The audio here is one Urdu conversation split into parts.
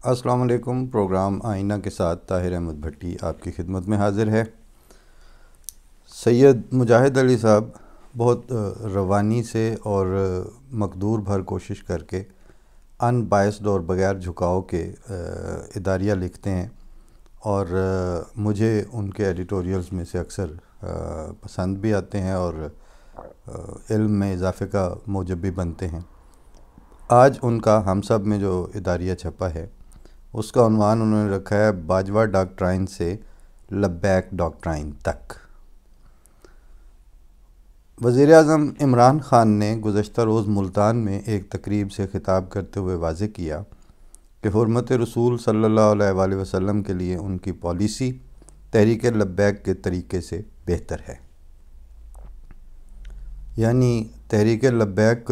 السلام علیکم۔ پروگرام آئینہ کے ساتھ طاہر احمد بھٹی آپ کی خدمت میں حاضر ہے۔ سید مجاہد علی صاحب بہت روانی سے اور مقدور بھر کوشش کر کے ان بائسڈ اور بغیر جھکاؤ کے اداریہ لکھتے ہیں، اور مجھے ان کے ایڈیٹوریلز میں سے اکثر پسند بھی آتے ہیں اور علم میں اضافے کا موجب بھی بنتے ہیں۔ آج ان کا ہم سب میں جو اداریہ چھپا ہے اس کا عنوان انہوں نے رکھا ہے باجوہ ڈاکٹرائن سے لبیک ڈاکٹرائن تک۔ وزیر اعظم عمران خان نے گزشتہ روز ملتان میں ایک تقریب سے خطاب کرتے ہوئے واضح کیا کہ حرمت رسول صلی اللہ علیہ وآلہ وسلم کے لیے ان کی پالیسی تحریک لبیک کے طریقے سے بہتر ہے، یعنی تحریک لبیک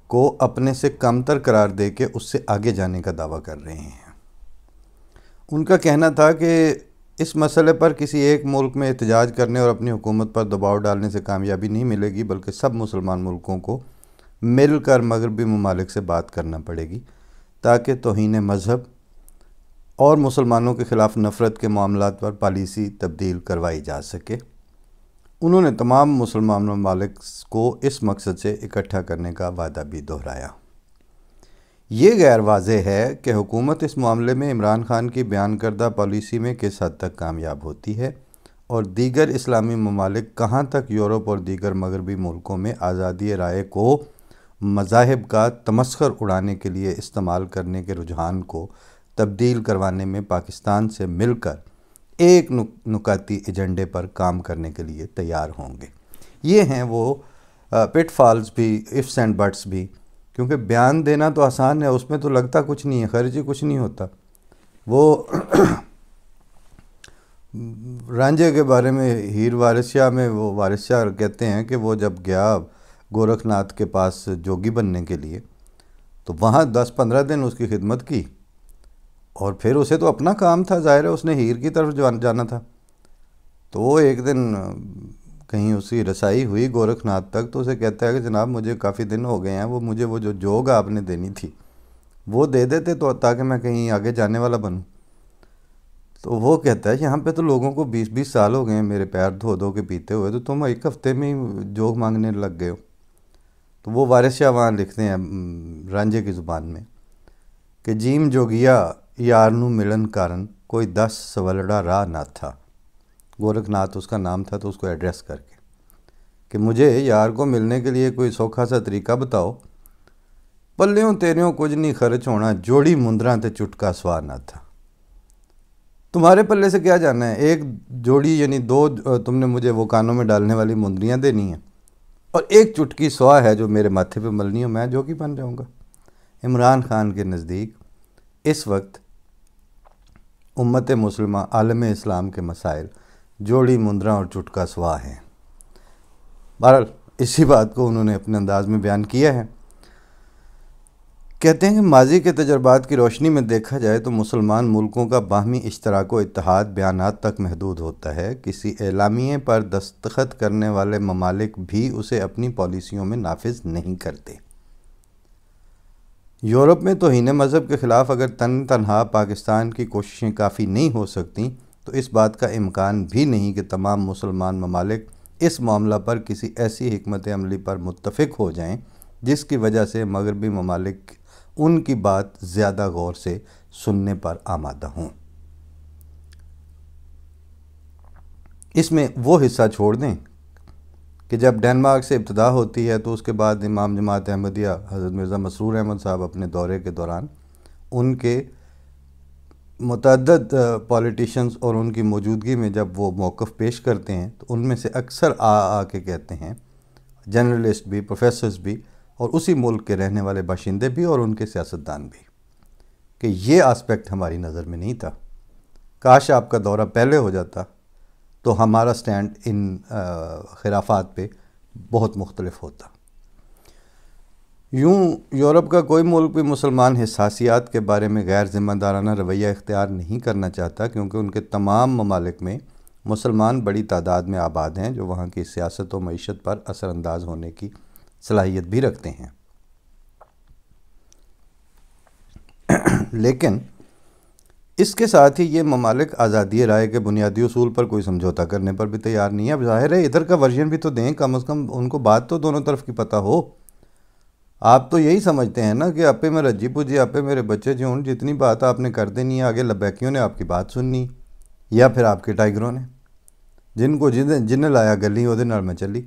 کو اپنے سے کمتر قرار دے کے اس سے آگے جانے کا دعویٰ کر رہے ہیں۔ ان کا کہنا تھا کہ اس مسئلے پر کسی ایک ملک میں احتجاج کرنے اور اپنی حکومت پر دباؤ ڈالنے سے کامیابی نہیں ملے گی، بلکہ سب مسلمان ملکوں کو مل کر مغربی ممالک سے بات کرنا پڑے گی تاکہ توہین مذہب اور مسلمانوں کے خلاف نفرت کے معاملات پر پالیسی تبدیل کروائی جا سکے۔ انہوں نے تمام مسلمان ممالک کو اس مقصد سے اکٹھا کرنے کا وعدہ بھی دہرایا۔ یہ غیر واضح ہے کہ حکومت اس معاملے میں عمران خان کی بیان کردہ پالیسی میں کس حد تک کامیاب ہوتی ہے، اور دیگر اسلامی ممالک کہاں تک یورپ اور دیگر مغربی ملکوں میں آزادی رائے کو مذاہب کا تمسخر اڑانے کے لیے استعمال کرنے کے رجحان کو تبدیل کروانے میں پاکستان سے مل کر ایک نکاتی ایجنڈے پر کام کرنے کے لیے تیار ہوں گے۔ یہ ہیں وہ پٹ فالز بھی، ifs اینڈ بٹس بھی، کیونکہ بیان دینا تو آسان ہے، اس میں تو لگتا کچھ نہیں ہے، خرچی کچھ نہیں ہوتا۔ وہ رانجھے کے بارے میں ہیر وارث شاہ میں وہ وارث شاہ کہتے ہیں کہ وہ جب گیا گورکھ ناتھ کے پاس جوگی بننے کے لیے تو وہاں 10-15 دن اس کی خدمت کی، اور پھر اسے تو اپنا کام تھا، ظاہر ہے اس نے ہیر کی طرف جانا تھا۔ تو وہ ایک دن کہیں اس کی رسائی ہوئی گورکھ ناتھ تک، تو اسے کہتا ہے کہ جناب مجھے کافی دن ہو گئے ہیں، وہ مجھے وہ جو جوگ آپ نے دینی تھی وہ دے دیتے تو تاکہ میں کہیں آگے جانے والا بنوں۔ تو وہ کہتا ہے یہاں پہ تو لوگوں کو 20 سال ہو گئے ہیں میرے پیر دھو دھو کے پیتے ہوئے، تو تم ایک ہفتے میں ہی جوگ مانگنے لگ گئے ہو۔ تو وہ وارث شاہ وہاں لکھتے ہیں رانجھے کی زبان میں کہ جیم جوگیا یار نو ملن کارن کوئی 10 سولڑا راہ نہ تھا۔ گورکھ ناتھ اس کا نام تھا، تو اس کو ایڈریس کر کے کہ مجھے یار کو ملنے کے لیے کوئی سوکھا سا طریقہ بتاؤ۔ پلیوں تیریوں کچھ نہیں خرچ ہونا، جوڑی مندراں تے چٹکا سوا نہ تھا۔ تمہارے پلے سے کیا جانا ہے، ایک جوڑی یعنی 2 تم نے مجھے وہ کانوں میں ڈالنے والی مندریاں دینی ہیں، اور ایک چٹکی سوا ہے جو میرے ماتھے پہ ملنی ہو، میں جوگی بن جاؤں گا۔ عمران خان کے نزدیک اس وقت امت مسلمہ عالم اسلام کے مسائل جوڑی مندراں اور چٹکا سوا ہیں۔ بہرحال اسی بات کو انہوں نے اپنے انداز میں بیان کیا ہے۔ کہتے ہیں کہ ماضی کے تجربات کی روشنی میں دیکھا جائے تو مسلمان ملکوں کا باہمی اشتراک و اتحاد بیانات تک محدود ہوتا ہے، کسی اعلامیے پر دستخط کرنے والے ممالک بھی اسے اپنی پالیسیوں میں نافذ نہیں کرتے۔ یورپ میں توہین مذہب کے خلاف اگر تنہا پاکستان کی کوششیں کافی نہیں ہو سکتیں، تو اس بات کا امکان بھی نہیں کہ تمام مسلمان ممالک اس معاملہ پر کسی ایسی حکمت عملی پر متفق ہو جائیں جس کی وجہ سے مغربی ممالک ان کی بات زیادہ غور سے سننے پر آمادہ ہوں۔ اس میں وہ حصہ چھوڑ دیں کہ جب ڈنمارک سے ابتدا ہوتی ہے تو اس کے بعد امام جماعت احمدیہ حضرت مرزا مسرور احمد صاحب اپنے دورے کے دوران ان کے متعدد پولیٹیشنز اور ان کی موجودگی میں جب وہ موقف پیش کرتے ہیں تو ان میں سے اکثر آ کے کہتے ہیں، جرنلسٹ بھی، پروفیسرز بھی، اور اسی ملک کے رہنے والے باشندے بھی اور ان کے سیاستدان بھی، کہ یہ آسپیکٹ ہماری نظر میں نہیں تھا، کاش آپ کا دورہ پہلے ہو جاتا تو ہمارا سٹینڈ ان خرافات پہ بہت مختلف ہوتا۔ یوں یورپ کا کوئی ملک بھی مسلمان حساسیات کے بارے میں غیر ذمہ دارانہ رویہ اختیار نہیں کرنا چاہتا، کیونکہ ان کے تمام ممالک میں مسلمان بڑی تعداد میں آباد ہیں جو وہاں کی سیاست و معیشت پر اثر انداز ہونے کی صلاحیت بھی رکھتے ہیں۔ لیکن اس کے ساتھ ہی یہ ممالک آزادی رائے کے بنیادی اصول پر کوئی سمجھوتا کرنے پر بھی تیار نہیں ہے. اب ظاہر ہے ادھر کا ورژن بھی تو دیں، کم از کم ان کو بات تو دونوں طرف کی پتہ ہو. آپ تو یہی سمجھتے ہیں نا کہ اپے میں رجی پوجی اپے میرے بچے جو ان جتنی بات آپ نے کر دینی ہے، آگے لبیکیوں نے آپ کی بات سننی، یا پھر آپ کے ٹائگروں نے جن کو جن لایا گلی وہ نال میں چلی.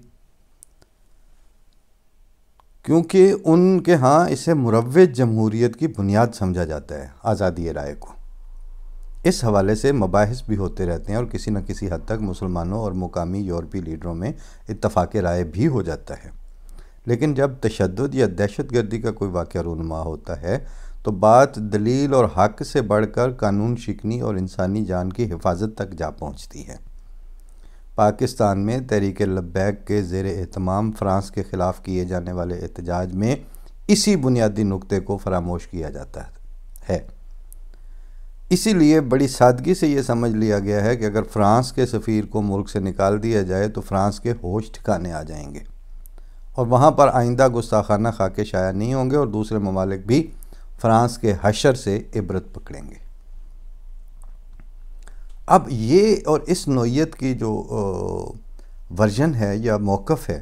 کیونکہ ان کے ہاں اسے مروج جمہوریت کی بنیاد سمجھا جاتا ہے آزادی رائے کو. اس حوالے سے مباحث بھی ہوتے رہتے ہیں اور کسی نہ کسی حد تک مسلمانوں اور مقامی یورپی لیڈروں میں اتفاق رائے بھی ہو جاتا ہے. لیکن جب تشدد یا دہشت گردی کا کوئی واقعہ رونما ہوتا ہے تو بات دلیل اور حق سے بڑھ کر قانون شکنی اور انسانی جان کی حفاظت تک جا پہنچتی ہے. پاکستان میں تحریک لبیک کے زیر اہتمام فرانس کے خلاف کیے جانے والے احتجاج میں اسی بنیادی نقطے کو فراموش کیا جاتا ہے. اسی لیے بڑی سادگی سے یہ سمجھ لیا گیا ہے کہ اگر فرانس کے سفیر کو ملک سے نکال دیا جائے تو فرانس کے ہوش ٹھکانے آ جائیں گے اور وہاں پر آئندہ گستاخانہ خاکے شائع نہیں ہوں گے اور دوسرے ممالک بھی فرانس کے حشر سے عبرت پکڑیں گے. اب یہ اور اس نوعیت کی جو ورژن ہے یا موقف ہے،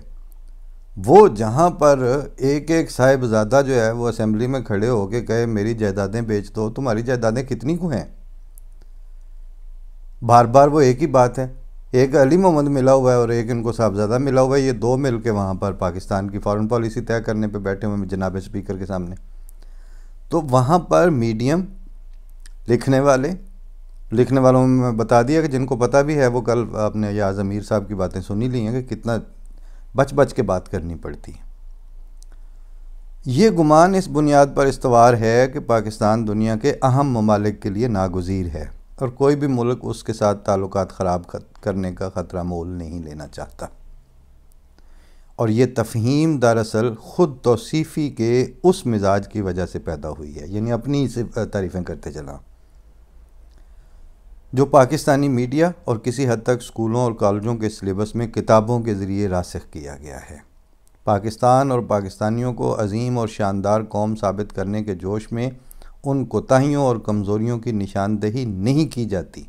وہ جہاں پر ایک ایک صاحبزادہ جو ہے وہ اسمبلی میں کھڑے ہو کے کہے میری جائیدادیں بیچ دو، تمہاری جائیدادیں کتنی کو ہیں؟ بار بار وہ ایک ہی بات ہے. ایک علی محمد ملا ہوا ہے اور ایک ان کو صاحبزادہ ملا ہوا ہے، یہ دو مل کے وہاں پر پاکستان کی فارن پالیسی طے کرنے پہ بیٹھے ہوئے جناب اسپیکر کے سامنے. تو وہاں پر میڈیم لکھنے والوں میں بتا دیا کہ جن کو پتہ بھی ہے وہ کل آپ نے یاز امیر صاحب کی باتیں سنی لی ہیں کہ کتنا بچ کے بات کرنی پڑتی ہے. یہ گمان اس بنیاد پر استوار ہے کہ پاکستان دنیا کے اہم ممالک کے لیے ناگزیر ہے اور کوئی بھی ملک اس کے ساتھ تعلقات خراب کرنے کا خطرہ مول نہیں لینا چاہتا. اور یہ تفہیم دراصل خود توصیفی کے اس مزاج کی وجہ سے پیدا ہوئی ہے، یعنی اپنی سے تعریفیں کرتے چلا، جو پاکستانی میڈیا اور کسی حد تک سکولوں اور کالجوں کے سلیبس میں کتابوں کے ذریعے راسخ کیا گیا ہے. پاکستان اور پاکستانیوں کو عظیم اور شاندار قوم ثابت کرنے کے جوش میں ان کوتاہیوں اور کمزوریوں کی نشاندہی نہیں کی جاتی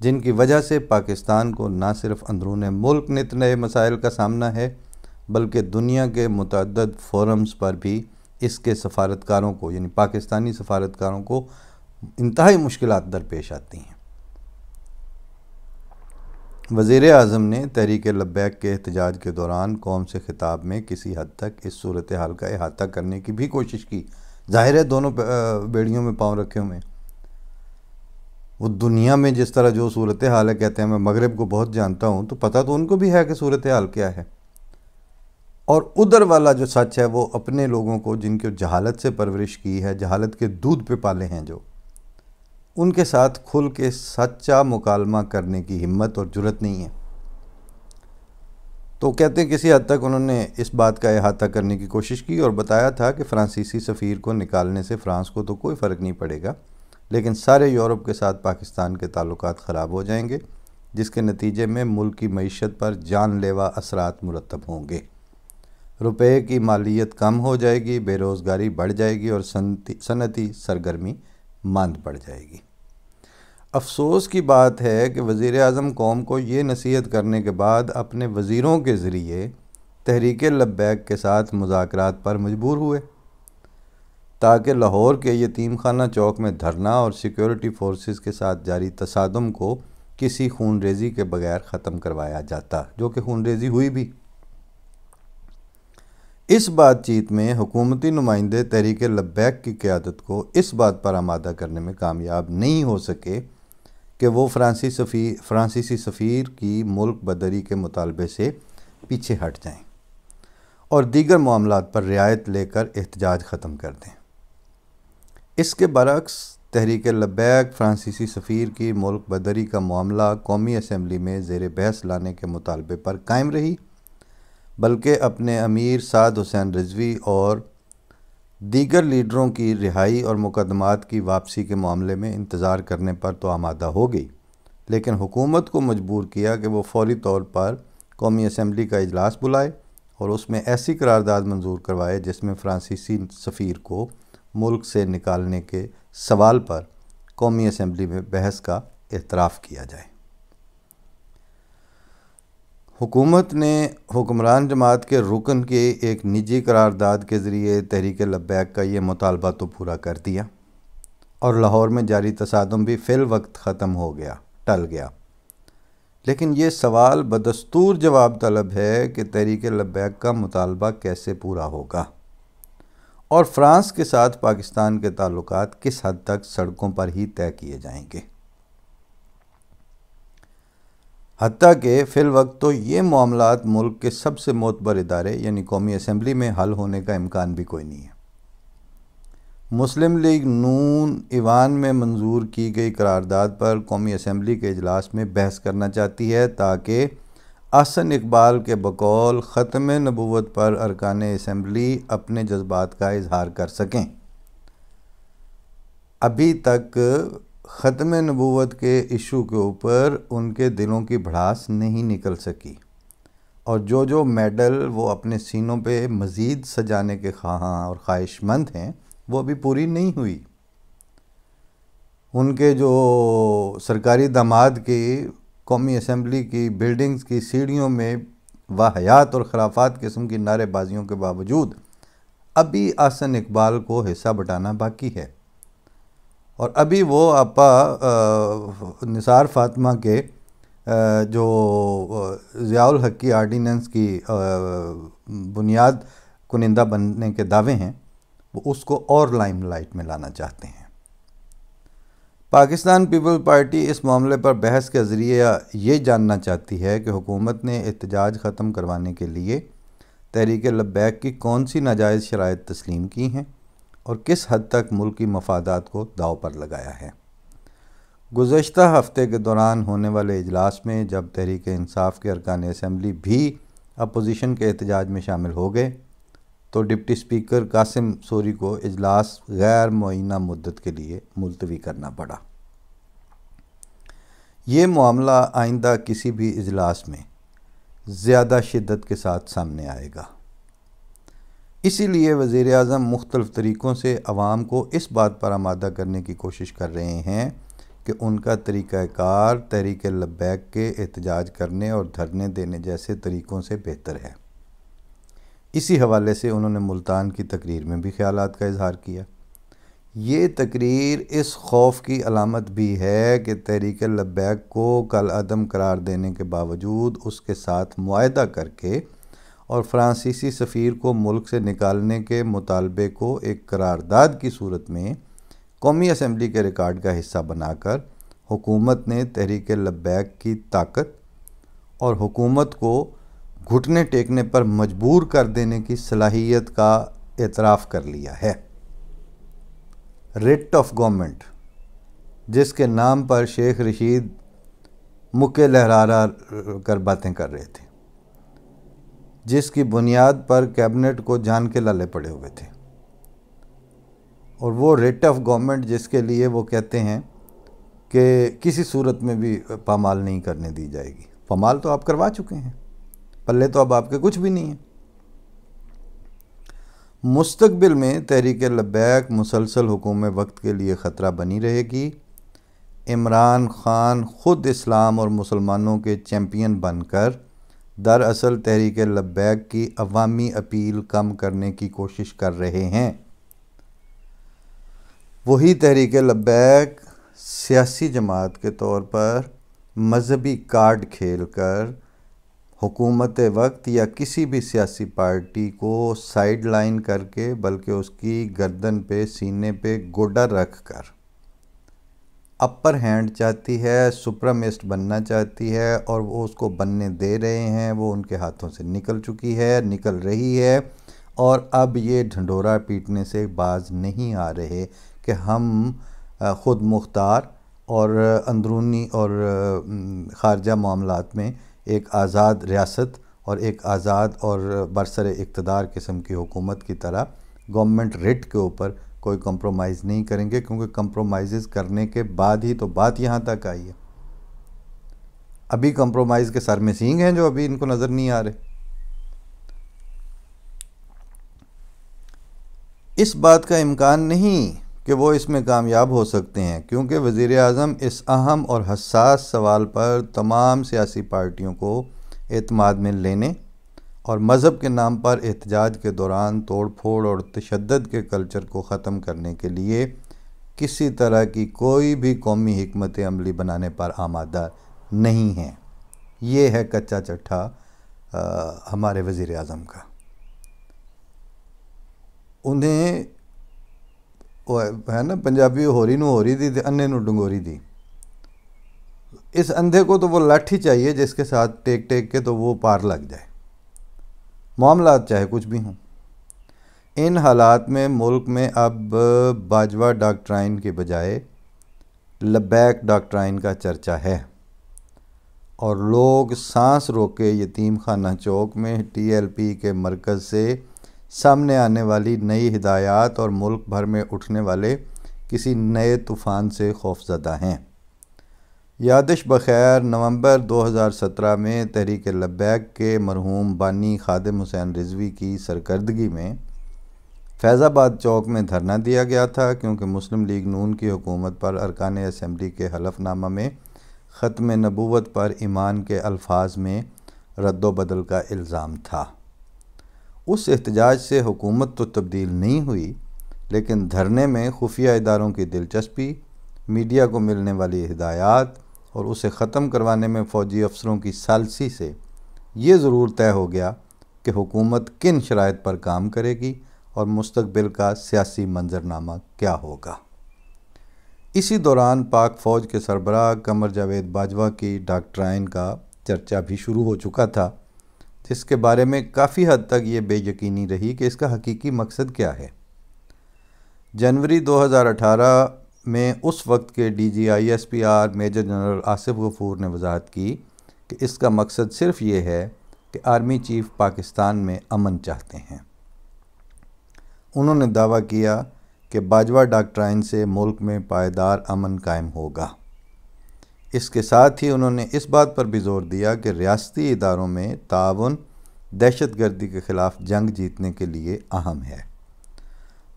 جن کی وجہ سے پاکستان کو نہ صرف اندرون ملک نت نئے مسائل کا سامنا ہے بلکہ دنیا کے متعدد فورمز پر بھی اس کے سفارتکاروں کو یعنی پاکستانی سفارتکاروں کو انتہائی مشکلات درپیش آتی ہیں. وزیر اعظم نے تحریک لبیک کے احتجاج کے دوران قوم سے خطاب میں کسی حد تک اس صورتحال کا احاطہ کرنے کی بھی کوشش کی. ظاہر ہے دونوں بیڑیوں میں پاؤں رکھے ہوئے ہیں. وہ دنیا میں جس طرح جو صورتحال ہے، کہتے ہیں میں مغرب کو بہت جانتا ہوں، تو پتہ تو ان کو بھی ہے کہ صورتحال کیا ہے. اور ادھر والا جو سچ ہے وہ اپنے لوگوں کو جن کی جہالت سے پرورش کی ہے، جہالت کے دودھ پہ پالے ہیں، جو ان کے ساتھ کھل کے سچا مکالمہ کرنے کی ہمت اور جرت نہیں ہے. تو کہتے ہیں کسی حد تک انہوں نے اس بات کا احاطہ کرنے کی کوشش کی اور بتایا تھا کہ فرانسیسی سفیر کو نکالنے سے فرانس کو تو کوئی فرق نہیں پڑے گا، لیکن سارے یورپ کے ساتھ پاکستان کے تعلقات خراب ہو جائیں گے، جس کے نتیجے میں ملک کی معیشت پر جان لیوا اثرات مرتب ہوں گے. روپے کی مالیت کم ہو جائے گی، بے روزگاری بڑھ جائے گی اور صنعتی سرگرمی ماند پڑ جائے گی. افسوس کی بات ہے کہ وزیر اعظم قوم کو یہ نصیحت کرنے کے بعد اپنے وزیروں کے ذریعے تحریک لبیک کے ساتھ مذاکرات پر مجبور ہوئے تاکہ لاہور کے یتیم خانہ چوک میں دھرنا اور سیکیورٹی فورسز کے ساتھ جاری تصادم کو کسی خون ریزی کے بغیر ختم کروایا جاتا، جو کہ خون ریزی ہوئی بھی. اس بات چیت میں حکومتی نمائندے تحریک لبیک کی قیادت کو اس بات پر آمادہ کرنے میں کامیاب نہیں ہو سکے کہ وہ فرانسیسی سفیر کی ملک بدری کے مطالبے سے پیچھے ہٹ جائیں اور دیگر معاملات پر رعایت لے کر احتجاج ختم کر دیں. اس کے برعکس تحریک لبیک فرانسیسی سفیر کی ملک بدری کا معاملہ قومی اسمبلی میں زیر بحث لانے کے مطالبے پر قائم رہی، بلکہ اپنے امیر سعد حسین رضوی اور دیگر لیڈروں کی رہائی اور مقدمات کی واپسی کے معاملے میں انتظار کرنے پر تو آمادہ ہو گئی، لیکن حکومت کو مجبور کیا کہ وہ فوری طور پر قومی اسمبلی کا اجلاس بلائے اور اس میں ایسی قرارداد منظور کروائے جس میں فرانسیسی سفیر کو ملک سے نکالنے کے سوال پر قومی اسمبلی میں بحث کا اعتراف کیا جائے۔ حکومت نے حکمران جماعت کے رکن کے ایک نجی قرارداد کے ذریعے تحریک لبیک کا یہ مطالبہ تو پورا کر دیا اور لاہور میں جاری تصادم بھی فی الوقت ختم ہو گیا، ٹل گیا، لیکن یہ سوال بدستور جواب طلب ہے کہ تحریک لبیک کا مطالبہ کیسے پورا ہوگا اور فرانس کے ساتھ پاکستان کے تعلقات کس حد تک سڑکوں پر ہی طے کیے جائیں گے۔ حتیٰ کہ فی الوقت تو یہ معاملات ملک کے سب سے معتبر ادارے یعنی قومی اسمبلی میں حل ہونے کا امکان بھی کوئی نہیں ہے۔ مسلم لیگ نون ایوان میں منظور کی گئی قرارداد پر قومی اسمبلی کے اجلاس میں بحث کرنا چاہتی ہے تاکہ احسن اقبال کے بقول ختم نبوت پر ارکان اسمبلی اپنے جذبات کا اظہار کر سکیں۔ ابھی تک ختم نبوت کے ایشو کے اوپر ان کے دلوں کی بھڑاس نہیں نکل سکی اور جو میڈل وہ اپنے سینوں پہ مزید سجانے کے خواہاں اور خواہش مند ہیں وہ ابھی پوری نہیں ہوئی۔ ان کے جو سرکاری داماد کی قومی اسمبلی کی بلڈنگز کی سیڑھیوں میں واہیات اور خرافات قسم کی نعرے بازیوں کے باوجود ابھی احسن اقبال کو حصہ بٹانا باقی ہے اور ابھی وہ آپا نثار فاطمہ کے جو ضیاء الحق کی آرڈیننس کی بنیاد کنندہ بننے کے دعوے ہیں وہ اس کو اور لائم لائٹ میں لانا چاہتے ہیں۔ پاکستان پیپل پارٹی اس معاملے پر بحث کے ذریعے یہ جاننا چاہتی ہے کہ حکومت نے احتجاج ختم کروانے کے لیے تحریک لبیک کی کون سی ناجائز شرائط تسلیم کی ہیں اور کس حد تک ملکی مفادات کو داؤ پر لگایا ہے۔ گزشتہ ہفتے کے دوران ہونے والے اجلاس میں جب تحریک انصاف کے ارکان اسمبلی بھی اپوزیشن کے احتجاج میں شامل ہو گئے تو ڈپٹی اسپیکر قاسم سوری کو اجلاس غیر معینہ مدت کے لیے ملتوی کرنا پڑا۔ یہ معاملہ آئندہ کسی بھی اجلاس میں زیادہ شدت کے ساتھ سامنے آئے گا۔ اسی لیے وزیر اعظم مختلف طریقوں سے عوام کو اس بات پر آمادہ کرنے کی کوشش کر رہے ہیں کہ ان کا طریقہ کار تحریک لبیک کے احتجاج کرنے اور دھرنے دینے جیسے طریقوں سے بہتر ہے۔ اسی حوالے سے انہوں نے ملتان کی تقریر میں بھی خیالات کا اظہار کیا۔ یہ تقریر اس خوف کی علامت بھی ہے کہ تحریک لبیک کو کل عدم قرار دینے کے باوجود اس کے ساتھ معاہدہ کر کے اور فرانسیسی سفیر کو ملک سے نکالنے کے مطالبے کو ایک قرارداد کی صورت میں قومی اسمبلی کے ریکارڈ کا حصہ بنا کر حکومت نے تحریک لبیک کی طاقت اور حکومت کو گھٹنے ٹیکنے پر مجبور کر دینے کی صلاحیت کا اعتراف کر لیا ہے۔ ریٹ آف گورنمنٹ جس کے نام پر شیخ رشید مکے لہرا کر باتیں کر رہے تھے، جس کی بنیاد پر کیبنٹ کو جان کے لالے پڑے ہوئے تھے، اور وہ ریٹ آف گورنمنٹ جس کے لیے وہ کہتے ہیں کہ کسی صورت میں بھی پامال نہیں کرنے دی جائے گی۔ پامال تو آپ کروا چکے ہیں، پلے تو اب آپ کے کچھ بھی نہیں ہیں۔ مستقبل میں تحریک لبیک مسلسل حکومت وقت کے لیے خطرہ بنی رہے گی۔ عمران خان خود اسلام اور مسلمانوں کے چیمپئن بن کر دراصل تحریک لبیک کی عوامی اپیل کم کرنے کی کوشش کر رہے ہیں۔ وہی تحریک لبیک سیاسی جماعت کے طور پر مذہبی کارڈ کھیل کر حکومت وقت یا کسی بھی سیاسی پارٹی کو سائیڈ لائن کر کے بلکہ اس کی گردن پہ سینے پہ گوڈا رکھ کر اپر ہینڈ چاہتی ہے، سپرمسٹ بننا چاہتی ہے اور وہ اس کو بننے دے رہے ہیں۔ وہ ان کے ہاتھوں سے نکل چکی ہے، نکل رہی ہے اور اب یہ ڈھنڈورا پیٹنے سے باز نہیں آ رہے کہ ہم خود مختار اور اندرونی اور خارجہ معاملات میں ایک آزاد ریاست اور ایک آزاد اور برسر اقتدار قسم کی حکومت کی طرح گورنمنٹ ریٹ کے اوپر کوئی کمپرومائز نہیں کریں گے، کیونکہ کمپرومائزز کرنے کے بعد ہی تو بات یہاں تک آئی ہے۔ ابھی کمپرومائز کے سر میں سینگ ہیں جو ابھی ان کو نظر نہیں آ رہے۔ اس بات کا امکان نہیں کہ وہ اس میں کامیاب ہو سکتے ہیں، کیونکہ وزیر اعظم اس اہم اور حساس سوال پر تمام سیاسی پارٹیوں کو اعتماد میں لینے اور مذہب کے نام پر احتجاج کے دوران توڑ پھوڑ اور تشدد کے کلچر کو ختم کرنے کے لیے کسی طرح کی کوئی بھی قومی حکمت عملی بنانے پر آمادہ نہیں ہیں۔ یہ ہے کچا چٹھا ہمارے وزیر اعظم کا۔ انہیں ہے نا پنجابی ہوری نو ہوری دی تے انے نو ڈنگوری دی، اس اندھے کو تو وہ لاٹھی چاہیے جس کے ساتھ ٹیک ٹیک کے تو وہ پار لگ جائے، معاملات چاہے کچھ بھی ہوں۔ ان حالات میں ملک میں اب باجوہ ڈاکٹرائن کے بجائے لبیک ڈاکٹرائن کا چرچا ہے، اور لوگ سانس روکے یتیم خانہ چوک میں ٹی ایل پی کے مرکز سے سامنے آنے والی نئی ہدایات اور ملک بھر میں اٹھنے والے کسی نئے طوفان سے خوفزدہ ہیں۔ یادش بخیر نومبر 2017 میں تحریک لبیک کے مرحوم بانی خادم حسین رضوی کی سرکردگی میں فیض آباد چوک میں دھرنا دیا گیا تھا، کیونکہ مسلم لیگ نون کی حکومت پر ارکان اسمبلی کے حلف نامہ میں ختم نبوت پر ایمان کے الفاظ میں رد و بدل کا الزام تھا۔ اس احتجاج سے حکومت تو تبدیل نہیں ہوئی، لیکن دھرنے میں خفیہ اداروں کی دلچسپی، میڈیا کو ملنے والی ہدایات اور اسے ختم کروانے میں فوجی افسروں کی ثالثی سے یہ ضرور طے ہو گیا کہ حکومت کن شرائط پر کام کرے گی اور مستقبل کا سیاسی منظرنامہ کیا ہوگا۔ اسی دوران پاک فوج کے سربراہ قمر جاوید باجوہ کی ڈاکٹرائن کا چرچا بھی شروع ہو چکا تھا، جس کے بارے میں کافی حد تک یہ بے یقینی رہی کہ اس کا حقیقی مقصد کیا ہے۔ جنوری 2018 میں اس وقت کے D G I S P R major general Asif Ghafoor نے وضاحت کی کہ اس کا مقصد صرف یہ ہے کہ آرمی چیف پاکستان میں امن چاہتے ہیں۔ انہوں نے دعویٰ کیا کہ باجوہ ڈاکٹرائن سے ملک میں پائیدار امن قائم ہوگا۔ اس کے ساتھ ہی انہوں نے اس بات پر بھی زور دیا کہ ریاستی اداروں میں تعاون دہشت گردی کے خلاف جنگ جیتنے کے لیے اہم ہے۔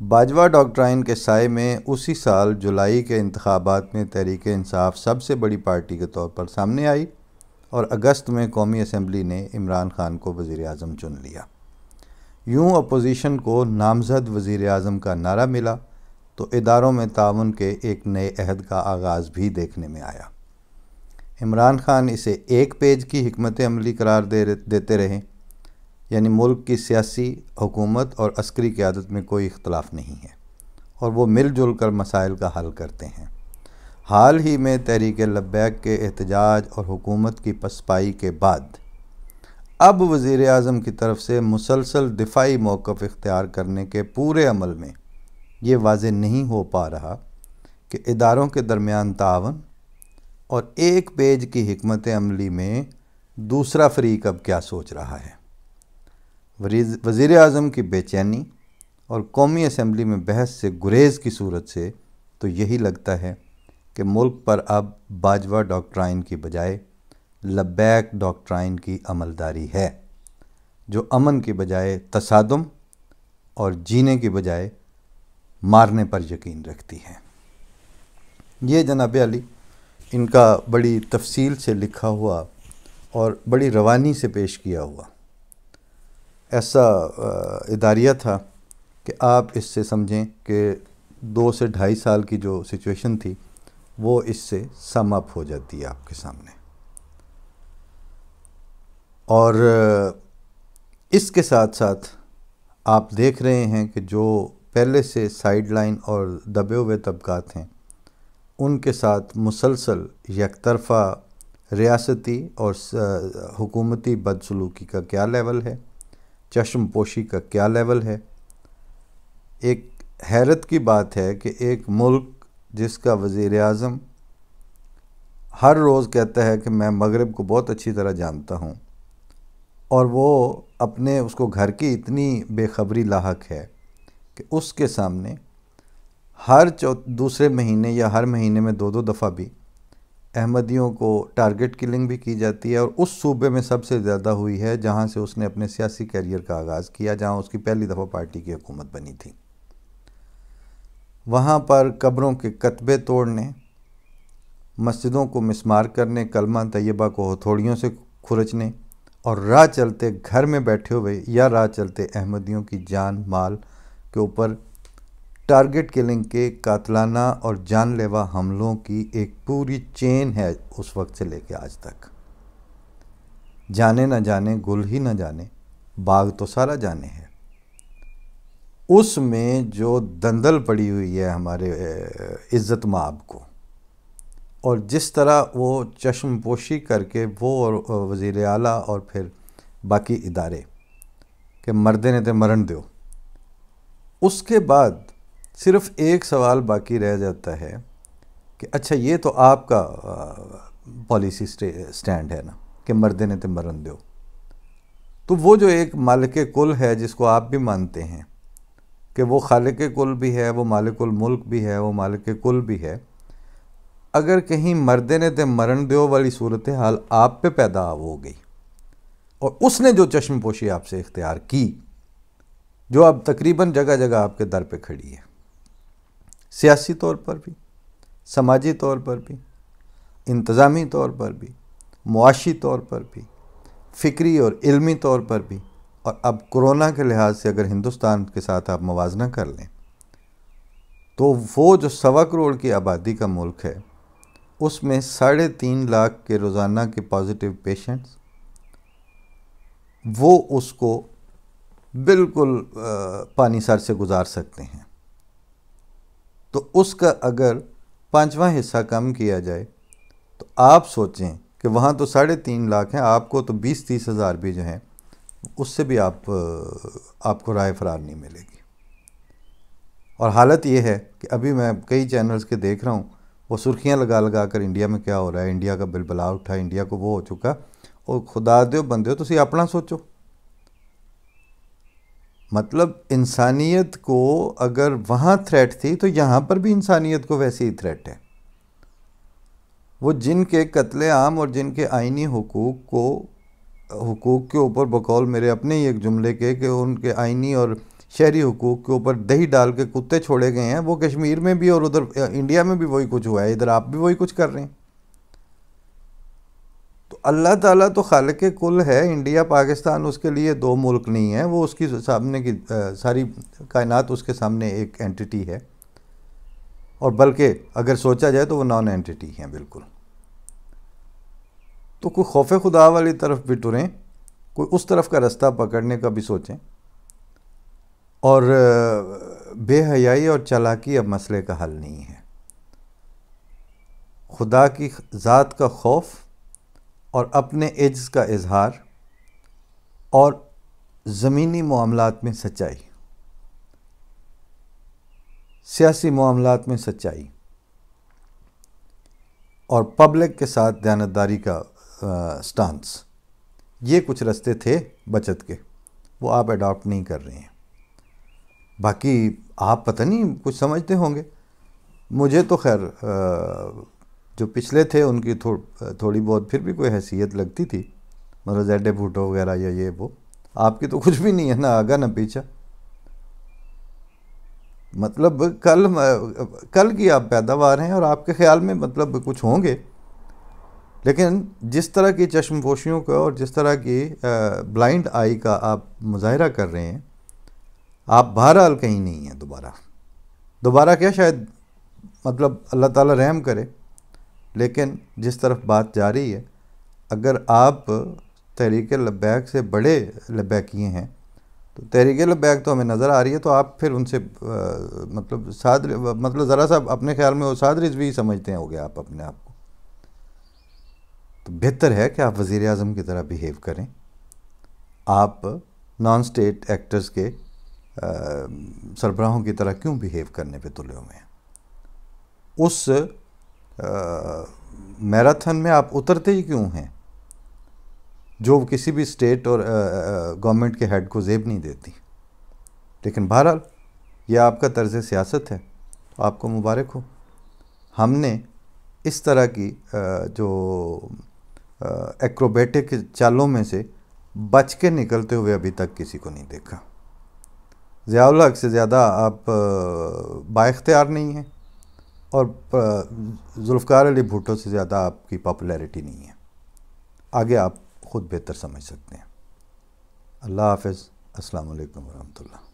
باجوہ ڈاکٹرائن کے سائے میں اسی سال جولائی کے انتخابات میں تحریک انصاف سب سے بڑی پارٹی کے طور پر سامنے آئی، اور اگست میں قومی اسمبلی نے عمران خان کو وزیر اعظم چن لیا۔ یوں اپوزیشن کو نامزد وزیر اعظم کا نعرہ ملا تو اداروں میں تعاون کے ایک نئے عہد کا آغاز بھی دیکھنے میں آیا۔ عمران خان اسے ایک پیج کی حکمت عملی قرار دیتے رہے، یعنی ملک کی سیاسی، حکومت اور عسکری قیادت میں کوئی اختلاف نہیں ہے، اور وہ مل جل کر مسائل کا حل کرتے ہیں۔ حال ہی میں تحریک لبیک کے احتجاج اور حکومت کی پسپائی کے بعد اب وزیر اعظم کی طرف سے مسلسل دفاعی موقف اختیار کرنے کے پورے عمل میں یہ واضح نہیں ہو پا رہا کہ اداروں کے درمیان تعاون اور ایک پیج کی حکمت عملی میں دوسرا فریق اب کیا سوچ رہا ہے۔ وزیر اعظم کی بے چینی اور قومی اسمبلی میں بحث سے گریز کی صورت سے تو یہی لگتا ہے کہ ملک پر اب باجوہ ڈاکٹرائن کی بجائے لبیک ڈاکٹرائن کی عملداری ہے، جو امن کی بجائے تصادم اور جینے کی بجائے مارنے پر یقین رکھتی ہے۔ یہ جناب علی ان کا بڑی تفصیل سے لکھا ہوا اور بڑی روانی سے پیش کیا ہوا ایسا اداریہ تھا کہ آپ اس سے سمجھیں کہ 2 سے 2.5 سال کی جو سچویشن تھی وہ اس سے سم اپ ہو جاتی ہے آپ کے سامنے۔ اور اس کے ساتھ ساتھ آپ دیکھ رہے ہیں کہ جو پہلے سے سائیڈ لائن اور دبے ہوئے طبقات ہیں، ان کے ساتھ مسلسل یک طرفہ ریاستی اور حکومتی بدسلوکی کا کیا لیول ہے، چشم پوشی کا کیا لیول ہے۔ ایک حیرت کی بات ہے کہ ایک ملک جس کا وزیر اعظم ہر روز کہتا ہے کہ میں مغرب کو بہت اچھی طرح جانتا ہوں، اور وہ اپنے اس کو گھر کی اتنی بے خبری لاحق ہے کہ اس کے سامنے ہر دوسرے مہینے یا ہر مہینے میں 2 دفعہ بھی احمدیوں کو ٹارگٹ کلنگ بھی کی جاتی ہے، اور اس صوبے میں سب سے زیادہ ہوئی ہے جہاں سے اس نے اپنے سیاسی کیریئر کا آغاز کیا، جہاں اس کی پہلی دفعہ پارٹی کی حکومت بنی تھی۔ وہاں پر قبروں کے کتبے توڑنے، مسجدوں کو مسمار کرنے، کلمہ طیبہ کو ہتھوڑیوں سے کھرچنے، اور راہ چلتے گھر میں بیٹھے ہوئے یا راہ چلتے احمدیوں کی جان مال کے اوپر ٹارگٹ کلنگ کے قاتلانہ اور جان لیوا حملوں کی ایک پوری چین ہے اس وقت سے لے کے آج تک۔ جانے نہ جانے گل ہی نہ جانے، باغ تو سارا جانے ہے۔ اس میں جو دندل پڑی ہوئی ہے ہمارے عزت مآب کو، اور جس طرح وہ چشم پوشی کر کے وہ اور وزیر اعلیٰ اور پھر باقی ادارے کہ مردے نے تے مرن دیو، اس کے بعد صرف ایک سوال باقی رہ جاتا ہے کہ اچھا یہ تو آپ کا پالیسی سٹینڈ ہے نا کہ مردے نے تے مرن دیو، تو وہ جو ایک مالک کل ہے جس کو آپ بھی مانتے ہیں کہ وہ خالق کل بھی ہے، وہ مالک الملک بھی ہے، وہ مالک کل بھی ہے، اگر کہیں مردے نے تے مرن دیو والی صورتحال آپ پہ پیدا ہو گئی اور اس نے جو چشم پوشی آپ سے اختیار کی، جو اب تقریباً جگہ جگہ آپ کے در پہ کھڑی ہے، سیاسی طور پر بھی، سماجی طور پر بھی، انتظامی طور پر بھی، معاشی طور پر بھی، فکری اور علمی طور پر بھی، اور اب کرونا کے لحاظ سے اگر ہندوستان کے ساتھ آپ موازنہ کر لیں تو وہ جو 1.25 کروڑ کی آبادی کا ملک ہے، اس میں 3.5 لاکھ کے روزانہ کے پازیٹیو پیشنٹس، وہ اس کو بالکل پانی سر سے گزار سکتے ہیں، تو اس کا اگر 5واں حصہ کم کیا جائے تو آپ سوچیں کہ وہاں تو 3.5 لاکھ ہیں، آپ کو تو 20-30 ہزار بھی جو ہیں اس سے بھی آپ کو رائے فرار نہیں ملے گی۔ اور حالت یہ ہے کہ ابھی میں کئی چینلز کے دیکھ رہا ہوں، وہ سرخیاں لگا لگا کر انڈیا میں کیا ہو رہا ہے، انڈیا کا بلبلا اٹھا، انڈیا کو وہ ہو چکا، اور خدا دیو بندیو تسی اپنا سوچو۔ مطلب انسانیت کو اگر وہاں تھریٹ تھی تو یہاں پر بھی انسانیت کو ویسے ہی تھریٹ ہے۔ وہ جن کے قتل عام اور جن کے آئینی حقوق کے اوپر، بقول میرے اپنے ہی ایک جملے کے کہ ان کے آئینی اور شہری حقوق کے اوپر دہی ڈال کے کتے چھوڑے گئے ہیں، وہ کشمیر میں بھی اور ادھر انڈیا میں بھی وہی کچھ ہوا ہے، ادھر آپ بھی وہی کچھ کر رہے ہیں۔ تو اللہ تعالیٰ تو خالق کل ہے، انڈیا پاکستان اس کے لیے 2 ملک نہیں ہیں، وہ اس کی سامنے کی ساری کائنات اس کے سامنے ایک اینٹیٹی ہے، اور بلکہ اگر سوچا جائے تو وہ نان اینٹیٹی ہیں بالکل۔ تو کوئی خوف خدا والی طرف بھی ٹریں، کوئی اس طرف کا رستہ پکڑنے کا بھی سوچیں، اور بے حیائی اور چالاکی اب مسئلے کا حل نہیں ہے۔ خدا کی ذات کا خوف اور اپنے عجز کا اظہار اور زمینی معاملات میں سچائی، سیاسی معاملات میں سچائی اور پبلک کے ساتھ دیانتداری کا سٹانس، یہ کچھ رستے تھے بچت کے، وہ آپ اڈاپٹ نہیں کر رہے ہیں۔ باقی آپ پتہ نہیں کچھ سمجھتے ہوں گے، مجھے تو خیر جو پچھلے تھے ان کی تھوڑی بہت پھر بھی کوئی حیثیت لگتی تھی، مطلب زیڈ بھوٹو وغیرہ یا یہ وہ، آپ کی تو کچھ بھی نہیں ہے، نہ آگا نہ پیچھا۔ مطلب کل کی آپ پیداوار ہیں اور آپ کے خیال میں مطلب کچھ ہوں گے، لیکن جس طرح کی چشم پوشیوں کا اور جس طرح کی بلائنڈ آئی کا آپ مظاہرہ کر رہے ہیں، آپ بہرحال کہیں نہیں ہیں دوبارہ کیا، شاید مطلب اللہ تعالیٰ رحم کرے، لیکن جس طرف بات جا رہی ہے، اگر آپ تحریک لبیک سے بڑے لبیکیے ہیں تو تحریک لبیک تو ہمیں نظر آ رہی ہے، تو آپ پھر ان سے مطلب ذرا سا اپنے خیال میں وہ سعد رضوی سمجھتے ہیں ہو گیا آپ اپنے آپ کو، تو بہتر ہے کہ آپ وزیر اعظم کی طرح بیہیو کریں۔ آپ نان سٹیٹ ایکٹرز کے سربراہوں کی طرح کیوں بیہیو کرنے پہ تلے ہوئے ہیں؟ اس میراتھن میں آپ اترتے ہی کیوں ہیں جو کسی بھی اسٹیٹ اور گورنمنٹ کے ہیڈ کو زیب نہیں دیتی؟ لیکن بہرحال یہ آپ کا طرز سیاست ہے، تو آپ کو مبارک ہو۔ ہم نے اس طرح کی جو ایکروبیٹک چالوں میں سے بچ کے نکلتے ہوئے ابھی تک کسی کو نہیں دیکھا۔ ضیاء الحق سے زیادہ آپ با اختیار نہیں ہیں، اور ذوالفقار علی بھٹو سے زیادہ آپ کی پاپولیرٹی نہیں ہے۔ آگے آپ خود بہتر سمجھ سکتے ہیں۔ اللہ حافظ، السلام علیکم ورحمۃ اللہ۔